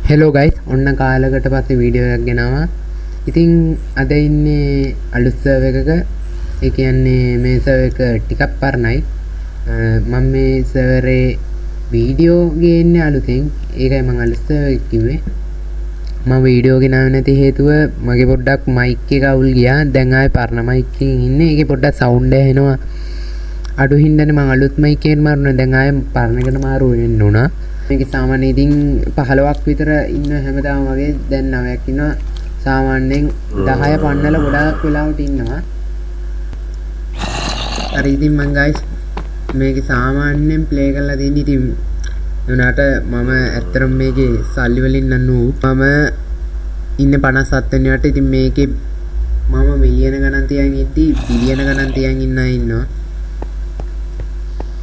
Hello guys ඔන්න කාලකට පස්සේ video එකක් ගෙනාවා. ඉතින් අද ඉන්නේ අලුත් සර්වර් එකක. ඒ කියන්නේ මේ සර්වර් එක ටිකක් පරණයි. මම මේ සර්වරේ වීඩියෝ ගේන්නේ අලුතෙන්. ඒකයි මම අලුත් සර්වර් එක කිව්වේ. මම වීඩියෝ ගෙනාවේ නැති හේතුව මගේ පොඩ්ඩක් මයික් එක අවුල් ගියා. දැන් ආයේ පරණ මයික් එකකින් ඉන්නේ. ඒකේ පොඩ්ඩක් සවුන්ඩ් ඇහෙනවා. අඩු හින්දානේ මම අලුත් මයික් එකෙන් මාරුනේ. දැන් ආයේ පරණ එකට මාරු වෙන්න උනා. මේක සාමාන්‍යයෙන් ඉතින් 15ක් විතර ඉන්න හැමදාම වගේ දැන් 9ක් ඉන්නවා. සාමාන්‍යයෙන් 10 පන්නලා ගොඩාක් වෙලාවට ඉන්නවා. හරි ඉතින් මම guys මේක සාමාන්‍යයෙන් ප්ලේ කරලා තියෙන්නේ ඉතින් උනාට මම ඇත්තටම මේකේ සල්ලි වලින් නන්නු මම ඉන්නේ 57 වෙනි වට. ඉතින් මේකේ මම මිලියන ගණන් තියන් ඉද්දි බිලියන ගණන් තියන් ඉන්නවා.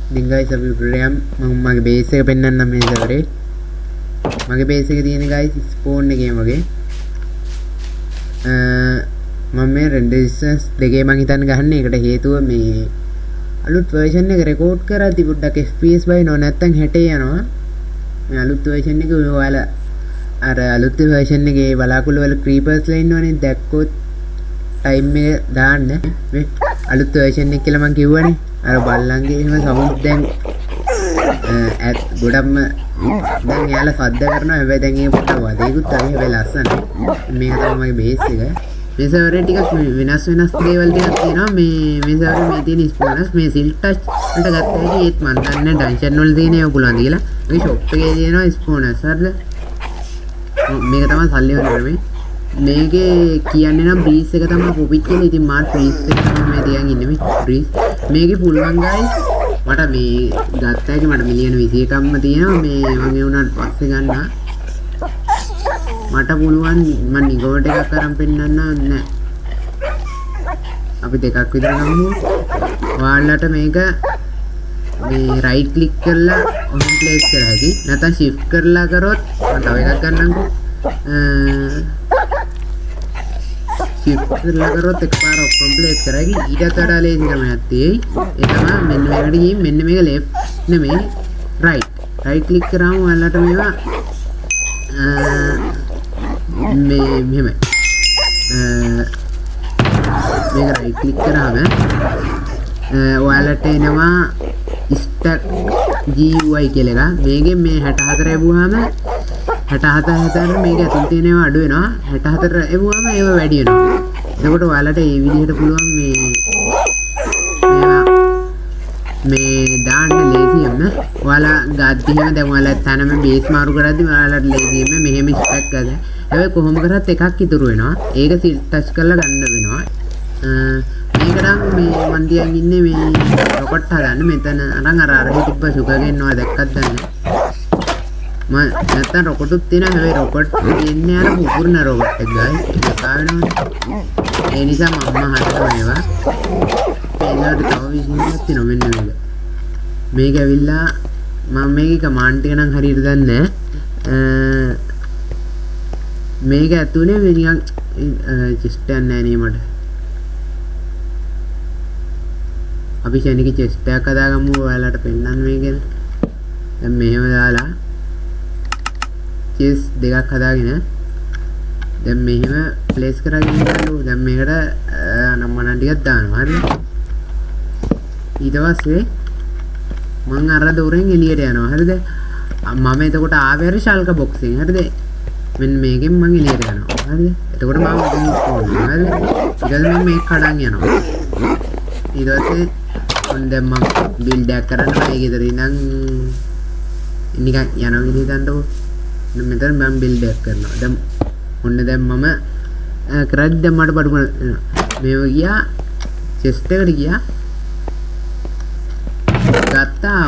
ඉතින් guys අපි ප්‍රෝග්‍රෑම් මම මගේ බේස් එක පෙන්නන්නම් මේ සර්වරේ. මගේ බේස් එකේ තියෙන guys ස්පෝන් එකේ වගේ මම මේ රෙන්ඩර් ඩිස්ටන්ස් දෙකේ මම හිතන්නේ ගහන්නේ. ඒකට හේතුව මේ අලුත් version එක රෙකෝඩ් කරද්දි පොඩ්ඩක් FPS බයිනෝ නැත්තම් 60 යනවා. මේ අලුත් version එක ඔයාලා අර අලුත් version එකේ බලාකුළු වල creepers ලා ඉන්නවනේ දැක්කොත් ටයිම් එක දාන්න. මේ අලුත් version එක කියලා මම කිව්වනේ. අර බල්ලන්ගේ එහෙම සවුන්ඩ් දැන් ගොඩක්ම දැන් යාලා සද්ද කරනවා. හැබැයි දැන් ඒක පොඩ්ඩක් වදේකුත් තමයි. හැබැයි ලස්සනයි. මේක තමයි මගේ බේස් එක. මේ සර්වරේ ටිකක් වෙනස් දේවල් ටිකක් තියෙනවා. මේ සර්වරේ මේ තියෙන ස්පෝනර්ස් මේ සිල්ක් ටච් වලට ගත්ත හැටි ඒත් මන් දන්නේ ඩන්ෂන් වල තියෙන ඒවා පුළුවන් කියලා. මේ ෂොප් එකේ තියෙනවා ස්පෝනර්ස්. හරිද? මේක තමයි සල්ලි වල නෙමෙයි. මේකේ කියන්නේ නම් බ්‍රීස් එක තමයි පොපිට් කියලා. ඉතින් මාත් බ්‍රීස් එක තමයි මේ තියන් ඉන්නේ මේ බ්‍රීස්. මේකේ පුළුවන් guys මට මේ ගත්ත එකේ මට මිලියන 21ක්ම තියෙනවා. මේ වගේ වුණාට පස්සේ ගන්නවා. මට පුළුවන් මම නිගෝඩ් එකක් අරන් පෙන්නන්න නෑ. අපි දෙකක් විතර ගමු. ඔයාලට මේක මේ රයිට් ක්ලික් කරලා ඔහොම ප්ලේස් කරලා හැකි. නැත්නම් shift කරලා කරොත් මම තව එකක් ගන්නම්කෝ. shift කරලා කරොත් එකපාර ඔක්කොම ප්ලේස් කරගි. ඊටත් වඩා ලේසි ක්‍රමයක් තියෙයි. ඒ තමයි මෙන්න මේකට ගිහින් මෙන්න මේක left නෙමෙයි right ක්ලික් කරාම ඔයාලට මේවා මේ මෙහෙමයි. මේක right ක්ලික් කරාම ඔයාලට එනවා stack GUI කියලා එකක්. මේකෙන් මේ 64 ලැබුවාම 64 මේක ඇතුළේ තියෙන ඒවා අඩු වෙනවා. 64 ලැබුවාම ඒවා වැඩි වෙනවා. එතකොට ඔයාලට මේ විදිහට පුළුවන් මේ දාන්න ලේසියෙන්ම ඔයාලා ගාද්දිම දැන් ඔයාලා තනම බේස් මාරු කරද්දි ඔයාලට ලේසියෙන්ම මෙහෙම ස්ටැක් කරගන්න. හැබැයි කොහොම කරත් එකක් ඉතුරු වෙනවා. ඒක ටච් කරලා ගන්න වෙනවා. මේක නම් මේ මන් තියන් ඉන්නේ මේ රොකට් හදන්න. මෙතන අර තිබ්බ සුගර් ගෙන්නවා දැක්කත් දන්නේ. මම නැත්තම් රොකටුත් තියෙනවා. හැබැයි රොකට් ඉන්නේ අර පුපුරන රොකට් එක ගායි. ඒක කාවෙනවා. ඒ නිසා මම හදනවා ඒවා. ඒකට තව විශ්ින්යක් තියෙනවා මෙන්න මේක. මේක ඇවිල්ලා මම මේකේ කමාන්ඩ් එක නම් හරියට දන්නේ නැහැ. මේක ඇතුලේ නිකන් චෙස්ට් එකක් නැහැ නේ මට. අපි ෂෙනිකේ චෙස්ට් එකක් හදාගමු ඔයාලට පෙන්නන්න මේකෙන්. දැන් මෙහෙම දාලා චෙස් දෙකක් හදාගෙන දැන් මෙහෙම ප්ලේස් කරගෙන ඉන්නලු. දැන් මේකට නම්මන ටිකක් දානවා. හරිද? ඊට පස්සේ මම අර දොරෙන් එළියට යනවා. හරිද? මම එතකොට ආවේ හරි ශල්ක බොක්ස් එකෙන්. හරිද? මෙන්න මේකෙන් මම එළියට යනවා. හරිද? එතකොට මම මෙතන ඉන්නවා. හරිද? ඊට පස්සේ මම මේක කඩන් යනවා. ඊට පස්සේ ඔන්න දැන් මම බිල්ඩ් එකක් කරන්න මේක ඉදර ඉඳන් නිකන් යනවා කියලා හිතන්නකෝ. මෙතන මම බිල්ඩ් එකක් කරනවා. දැන් ඔන්න දැන් මම කරද්දි දැන් මට බඩු මේව ගියා චෙස්ට් එකට ගියා ගත්තා.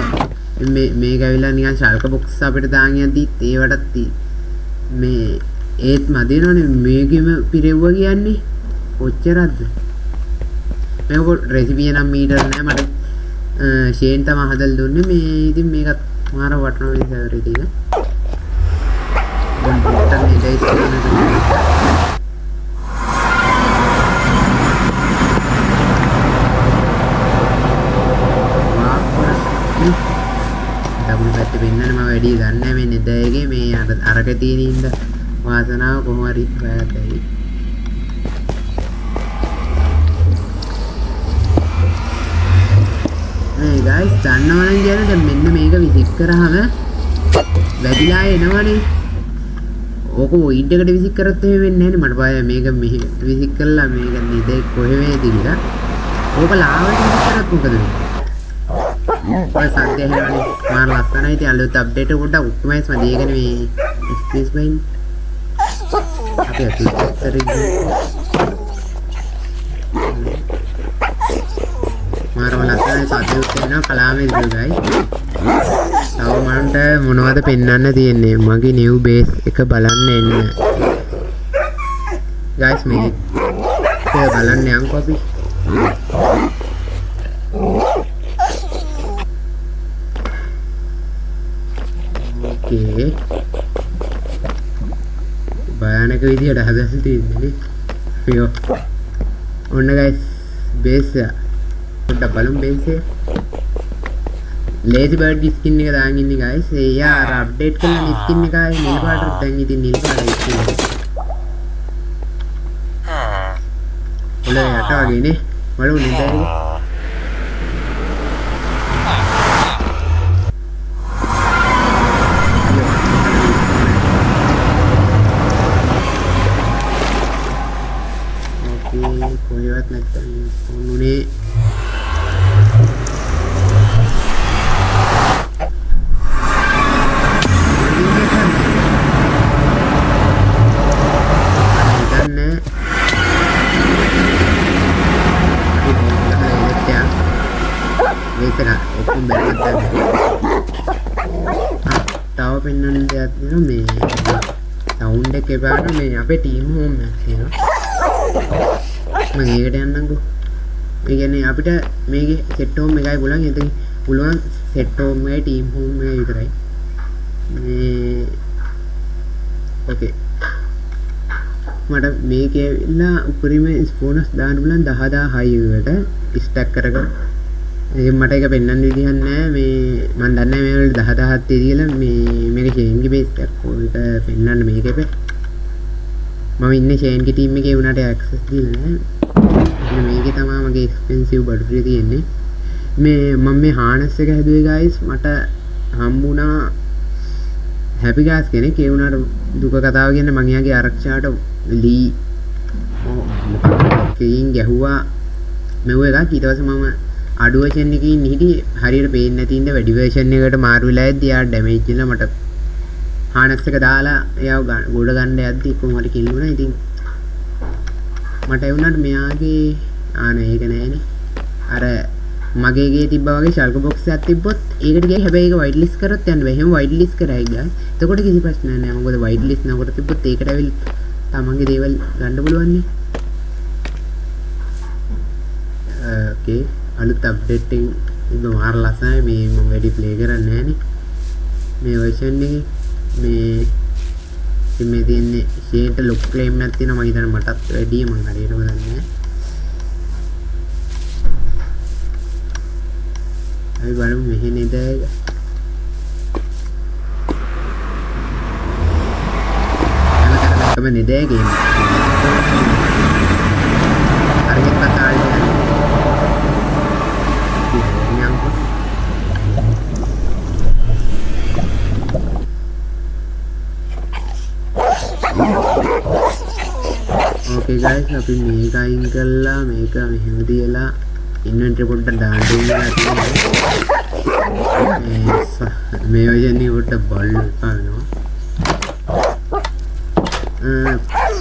මේක ඇවිල්ලා නිකන් ශල්ක බොක්ස් අපිට දාන් යද්දි ඒවටත් මේ ඒත් මදිනවනේ. මේකෙම පිරෙව්වා කියන්නේ කොච්චරක්ද? මේක රෙසිපි නම් මීටර නෑ. මට ෂේන් තමයි හදලා දුන්නේ. මේ ඉතින් මේකත් මාර වටනවා මේ සර්වරේ තියෙන. දැන් පොට්ටක් නෙදයිස් කරනවා. ඩබල් පැත්තේ වෙන්නම වැඩි දන්නේ නැහැ මේ නෙදයගේ මේ අරක තියෙන ඉඳ වාසනාව කොහොම හරි හොයාගත්තයි. මේ guys දන්නවනම් කියන්නේ දැන් මෙන්න මේක විසික් කරාම වැඩිලා එනවනේ. ඕක වොයිඩ් එකට විසික් කරත් එහෙම වෙන්නේ නැහැ නේ. මට බයයි මේක මෙහෙ විසික් කරලා මේක නිදේ කොහෙ වේද කියලා. ඕක ලාවට විසික් කරත් මොකද වෙන්නේ? ඔය සද්ද ඇහෙනවනේ. මාර ලස්සනයි. ඉතින් අලුත් අප්ඩේට් එක පොඩ්ඩක් ඔප්ටිමයිස් මම දෙගෙන මේ ස්පේස් වයින් අපි අතට මාරම ලස්සනයි සද්ද උත්තරනවා කලාමේ දිගයි. තව මන්ට මොනවද පෙන්වන්න තියෙන්නේ? මගේ නිව් බේස් එක බලන්න එන්න. guys මේ ඒක බලන්න යන්කෝ අපි. ඕකේ. භයානක විදියට හදලා තියෙන්නේ නේ. යෝ. ඔන්න guys බේස් පොඩ්ඩක් බලමු බේස් එක. lazy bird skin එක දාන් ඉන්නේ guys. එයා අර අප්ඩේට් කරන skin එක ආයේ නිල් පාටට දැන් ඉතින් නිල් පාටයි තියෙන්නේ. ඔල යට වගේ නේ. බලමු නේද ඒක. ඕකේ කොහෙවත් නැත්තම් මොනුනේ තව පෙන්වන්න දෙයක් තියෙනවා මේ සවුන්ඩ් එකේ බලන්න මේ අපේ ටීම් හෝම් එකක් තියෙනවා මම ඒකට යන්නම්කෝ. ඒ කියන්නේ අපිට මේකේ සෙට් හෝම් එකයි පුළුවන්. එතන පුළුවන් සෙට් හෝම් එකයි ටීම් හෝම් එකයි විතරයි. මේ ඕකේ මට මේකේ ඉන්න උපරිම ස්පෝනස් දාන්න පුළුවන් 10000කට ස්ටැක් කරගෙන. මට ඒක පෙන්වන්න විදිහක් නැහැ. මේ මම දන්නේ මේ වල 10000ක් තියෙලා මේ මේක චේන්ගේ බේස් එකක්. ඒක පෙන්වන්න මේකේ මම ඉන්නේ චේන්ගේ ටීම් එකේ වුණාට ඇක්සස් දීලා නැහැ. මේකේ තමයි මගේ එක්ස්පෙන්සිව් බඩු තියෙන්නේ. මේ මම මේ හානස් එක හැදුවේ guys. මට හම්බුණා හැපි ගාස් කෙනෙක්. ඒ වුණාට දුක කතාව කියන්නේ මම යාගේ ආරක්ෂාවට ලී කේයින් ගැහුවා මෙව එකක්. ඊට පස්සේ මම අඩු වර්ෂන් එකකින් ඉන්න හිටියේ. හරියට පේන්නේ නැති ඉඳ වැඩි වර්ෂන් එකකට මාරු වෙලා යද්දි යා ඩැමේජ් වෙලා මට හානස් එක දාලා එයාව ගොඩ ගන්න යද්දි කොහොම හරි කිල් වුණා. ඉතින් මට ඒ වුණාට මෙයාගේ ඒක නෑනේ. අර මගේ ගේ තිබ්බා වගේ ෂල්ක බොක්ස් එකක් තිබ්බොත් ඒකට ගියේ හැබැයි ඒක වයිඩ් ලිස්ට් කරොත් යන්න බෑ. එහෙම වයිඩ් ලිස්ට් කරයි ගාස්. එතකොට කිසි ප්‍රශ්නයක් නෑ. මොකද වයිඩ් ලිස්ට් නකට තිබ්බොත් ඒකට ඇවිල් තමන්ගේ දේවල් ගන්න පුළුවන් නේ. ඕකේ අලුත් අප්ඩේට් එක ඉබ්බ මාර ලස්සනයි. මේ මම වැඩි ප්ලේ කරන්නේ නැහැ නේ. මේ version එකේ මේ තියෙන්නේ ෂේන්ට ලොක් ක්ලේම් එකක් තියෙනවා. මම හිතන්නේ මටත් වැඩි මම හරියටම දන්නේ නැහැ. අපි බලමු මෙහෙ නේද ඒක. යනකම නේද ගේම්. හරියට කතාවල් okay guys අපි මේක අයින් කරලා මේක මෙහෙම තියලා ඉන්වෙන්ටරි පොඩ්ඩක් දාන්න ඕනේ මේ වගේ පොඩ්ඩක් බල් කරනවා.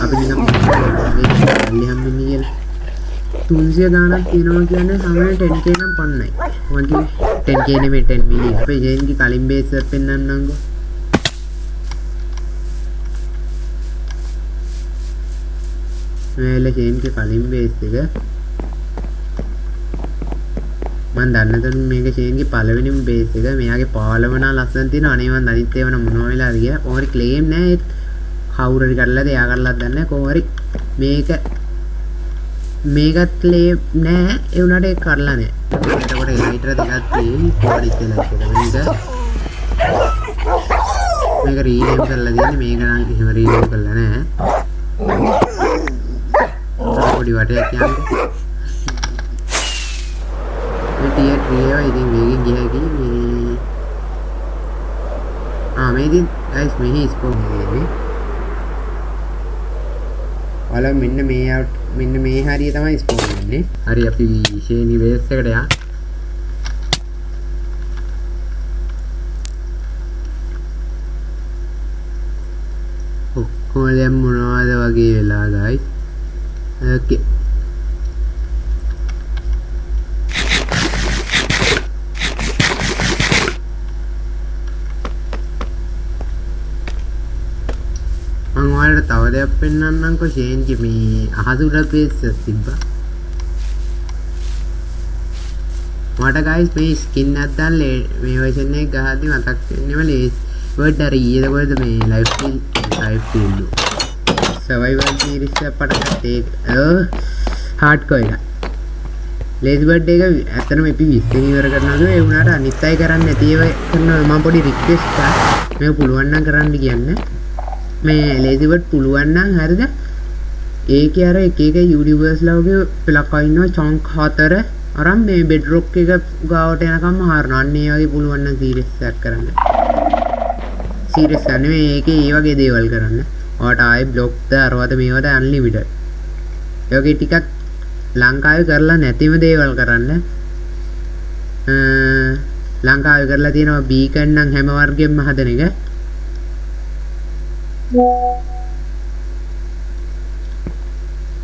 අපි නිකන් මේ හැම්බෙන්නේ 300 ගාණක් තියෙනවා කියන්නේ සමහරවිට 10k නම් පන්නයි. මම කිව්වේ 10k නෙමෙයි 10 මිලියන්. අපේ ජේන්ගේ කලින් බේස් එක පෙන්නන්නම්කෝ. මේල ජේන්ගේ කලින් බේස් එක මම දන්නතර මේක ජේන්ගේ පළවෙනිම බේස් එක. මෙයාගේ පාලවනා ලස්සන තියෙනවා. අනේ මම අනිත් ඒවා මොනවා වෙලාද කියලා. කොහොමරි ක්ලේම් නැහැ. ඒත් කවුරු හරි කරලාද එයා කරලාද දන්නේ නැහැ. කොහොමරි මේකත් ක්ලේම් නැහැ. ඒ උනාට ඒක කරලා නැහැ. එතකොට ලයිටර් දෙකක් තියෙයි පොඩි දෙයක් එක. මේක මේක රීනේම් කරලා තියෙන්නේ මේක නම් එහෙම රීනේම් කරලා නැහැ පොඩි වටයක් යන්නේ මේ ටියර් 3 ඒවා ඉතින් මේකෙන් ගියා කි මේ මේ ඉතින් ගයිස් මෙහි ස්පෝන් වෙන්නේ ඔයාලා මෙන්න මේ හරිය තමයි ස්පෝන් වෙන්නේ හරි අපි ෂේනි බේස් එකට යන්න ඔක්කොම දැන් මොනවද වගේ වෙලා ගයිස් ඕකේ මම ඔයාලට තව දෙයක් පෙන්නන්නම්කෝ ෂේන්ගේ මේ අහසුට පේස් තිබ්බා මට ගයිස් මේ ස්කින් එකක් දාලා මේ version එක ගහද්දි මතක් වෙන්නේම ලේස් වර්ඩ් අර ඊයේ කොහෙද මේ ලයිෆ් ෆීල්ඩ් සර්වයිවල් සීරීස් එක පටන් ගත්තේ හાર્ඩ්කෝර් එක ලේස් වර්ඩ් එක ඇත්තටම අපි 20 ඉවර කරනවද ඒ වුණාට අනිත් අය කරන්නේ නැති ඒවා කරනවා මම පොඩි රික්වෙස්ට් එකක් මේක පුළුවන් නම් කරන්න කියන්නේ මේ ලේසි වර්ඩ් පුළුවන් නම් හරිද ඒකේ අර එක එක යුනිවර්ස්ලා වගේ පළක් අයින්නවා චොන්ක් 4 අරන් මේ බෙඩ්රොක් එක ගාවට යනකම් හරනවා අන්න ඒ වගේ පුළුවන් නම් සීරීස් එකක් කරන්න සීරීස් එක නෙමෙයි ඒකේ ඒ වගේ දේවල් කරන්න ඔයාට ආයේ බ්ලොක් දාරවද මේවට අන්ලිමිටඩ් ඒ වගේ ටිකක් ලංකාවේ කරලා නැතිම දේවල් කරන්න ලංකාවේ කරලා තියෙනවා බීකන් නම් හැම වර්ගෙම හදන එක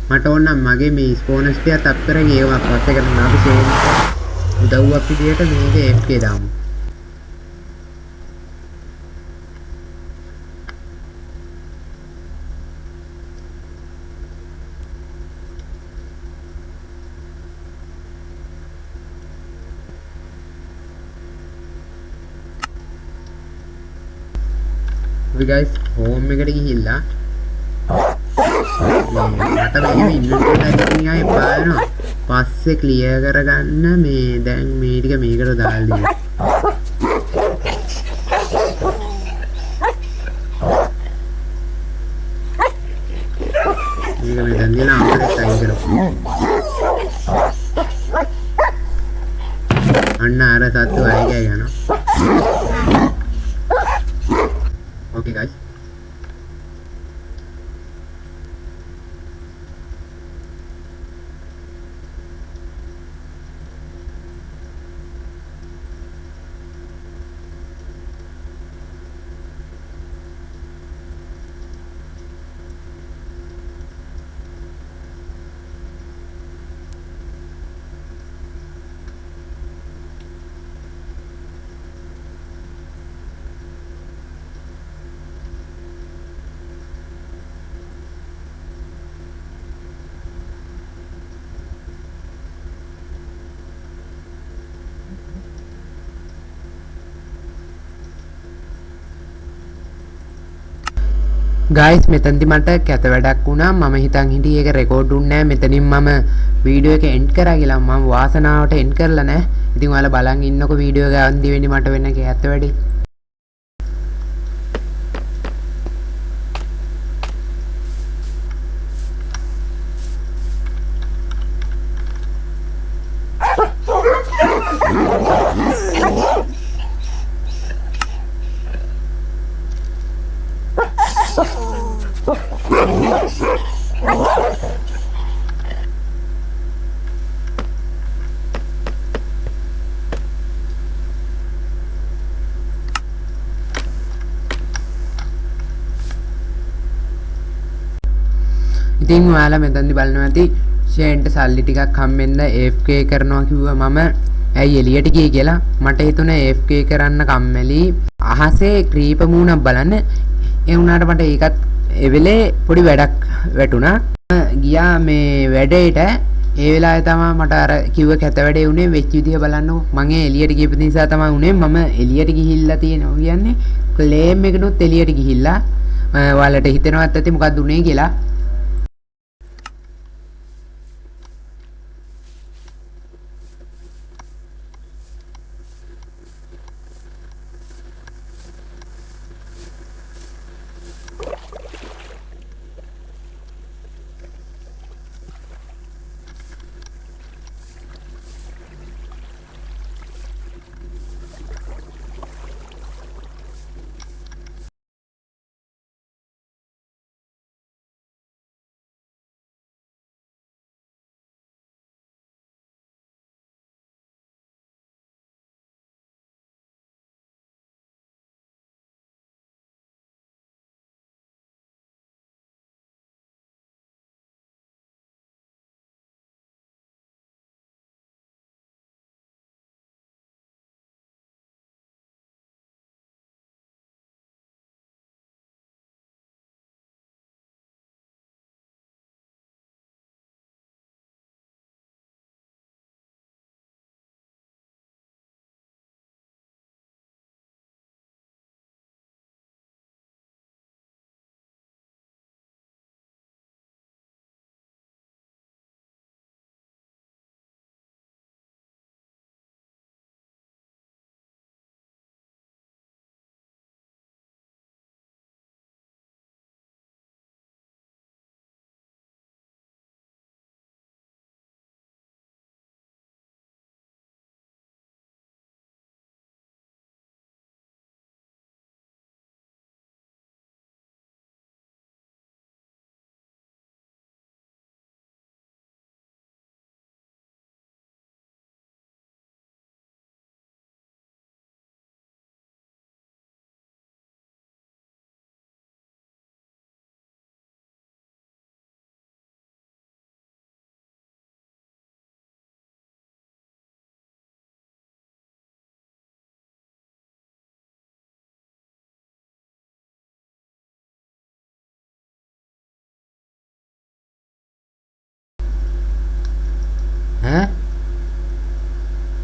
මට ඕන නම් මගේ මේ ස්පෝනස් ටිකත් අප් කරගෙන ඒවා පස්සේ කරන්න අපි සේන් උදව්වක් විදියට මේක FK දාමු අපි guys home එකට ගිහිල්ලා මට මේ ඉන්වෙන්ටරි එකක් නිකන් පානවා පස්සේ ක්ලියර් කරගන්න මේ දැන් මේ ටික මේකට දාලා දෙන්න මේක මේ දැන් දිලා අපිට ටයිම් කරමු අන්න අර සත්තු ආයෙ යනවා okay guys ගයිස් මෙතනදි මට කැත වැඩක් වුණා මම හිතන් හිටියේ ඒක රෙකෝඩ් වුන්නේ නැහැ මෙතනින් මම වීඩියෝ එක එන්ඩ් කරා කියලා මම වාසනාවට එන්ඩ් කරලා නැහැ ඉතින් ඔයාලා බලන් ඉන්නකො වීඩියෝ එක අන්ති වෙන්නේ මට වෙන කැත වැඩේ ඉතින් ඔයාලා මෙතනදි බලනවා ඇති ෂේන්ට සල්ලි ටිකක් හම්බෙන්න AFK කරනවා කිව්වා මම ඇයි එළියට ගියේ කියලා මට හිතුණා AFK කරන්න කම්මැලි අහසේ ක්‍රීප මූණක් බලන්න ඒ වුණාට මට ඒකත් ඒ වෙලේ පොඩි වැඩක් වැටුණා ගියා මේ වැඩේට ඒ වෙලාවේ තමයි මට අර කිව්ව කැත වැඩේ උනේ වෙච්ච විදිය බලන්නකො මම එළියට ගියපු නිසා තමයි උනේ මම එළියට ගිහිල්ලා තියෙනවා කියන්නේ ක්ලේම් එකනොත් එළියට ගිහිල්ලා ඔයාලට හිතෙනවත් ඇති මොකක්ද උනේ කියලා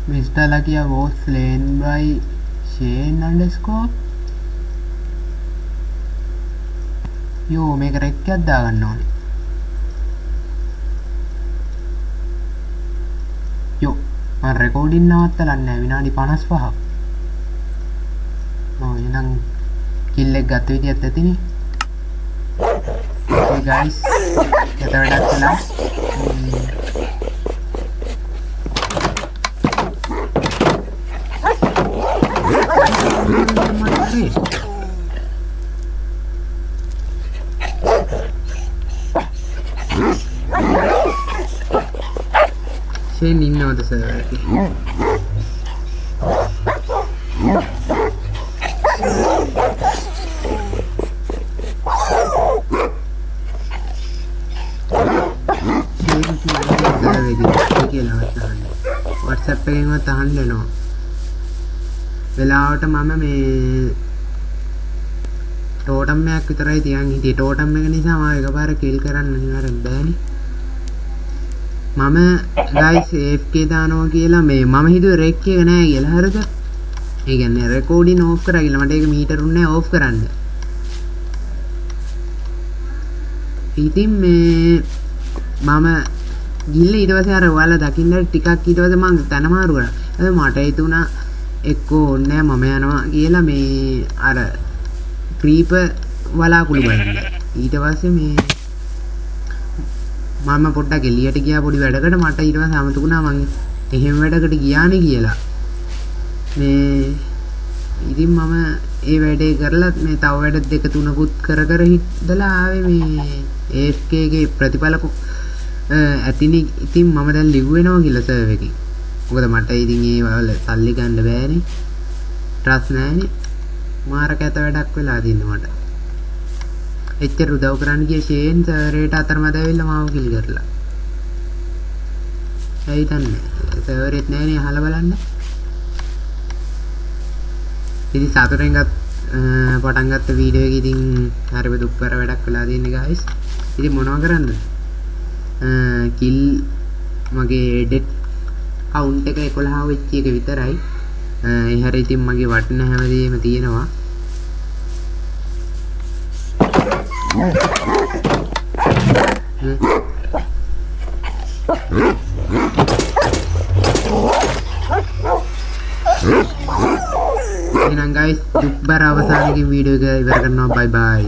Mr. Lakia was slain by Shane underscore. යෝ මේක රෙක්කයක් දාගන්න ඕනේ. යෝ මම රෙකෝඩින් නවත්තලා නැහැ විනාඩි 55ක්. එහෙනම් කිල් එක ගත්ත විදිහත් ඇතිනේ. Okay guys. Kita වැඩක් කළා. Shane ඉන්නවද සර්? WhatsApp එකෙන්වත් අහන්න වෙනවා. වෙලාවට මම මේ ටෝටම් එකක් විතරයි තියන් හිටියේ. ටෝටම් එක නිසා මම එකපාර කිල් කරන්න අනිවාර්යෙන් බෑනේ. මම guys AFK දානවා කියලා මේ මම හිතුවේ රෙක් එක නෑ කියලා. හරිද? ඒ කියන්නේ රෙකෝඩින් ඕෆ් කරා කියලා. මට ඒක මීටර් උන්නේ ඕෆ් කරන්න. ඉතින් මේ මම ගිල්ල ඊට පස්සේ අර ඔයාලා දකින්න ටිකක් ඊට පස්සේ මම තන මාරු කරා. ඒ මට හිතුණා එක්කෝ ඕනේ මම යනවා කියලා මේ අර ක්‍රීපර් වලාකුළු බලන්න. ඊට පස්සේ මේ මම පොඩ්ඩක් එළියට ගියා පොඩි වැඩකට. මට ඊට පස්සේ අමතකුණා මං එහෙම වැඩකට ගියානේ කියලා. මේ ඉතින් මම ඒ වැඩේ කරලා මේ තව වැඩ දෙක තුනකුත් කර හිටදලා ආවේ මේ AFK ගේ ප්‍රතිඵල ඇතිනේ. ඉතින් මම දැන් ලිව් වෙනවා කියලා සර්වර් එකකින්. මොකද මට ඉතින් ඒ වල සල්ලි ගන්න බෑනේ. ට්‍රස්ට් නෑනේ. මාර කැත වැඩක් වෙලා තින්නේ මට. එච්චර උදව් කරන්න ගිය ෂේන් සර්වරේට අතරමැද ඇවිල්ලා මාව කිල් කරලා. ඇයි දන්නේ? සර්වරෙත් නෑනේ අහලා බලන්න. ඉතින් සතුටෙන් පටන් ගත්ත වීඩියෝ එක ඉතින් හරිම දුක්කර වැඩක් වෙලා තියෙන්නේ guys. ඉතින් මොනව කරන්නද? කිල් මගේ එඩිට් කවුන්ට් එක 11 වෙච්ච එක විතරයි. ඒ හැරි ඉතින් මගේ වටින හැමදේම තියෙනවා. එහෙනම් guys දුක්බර අවසානයේ වීඩියෝ එක ඉවර කරනවා. bye bye.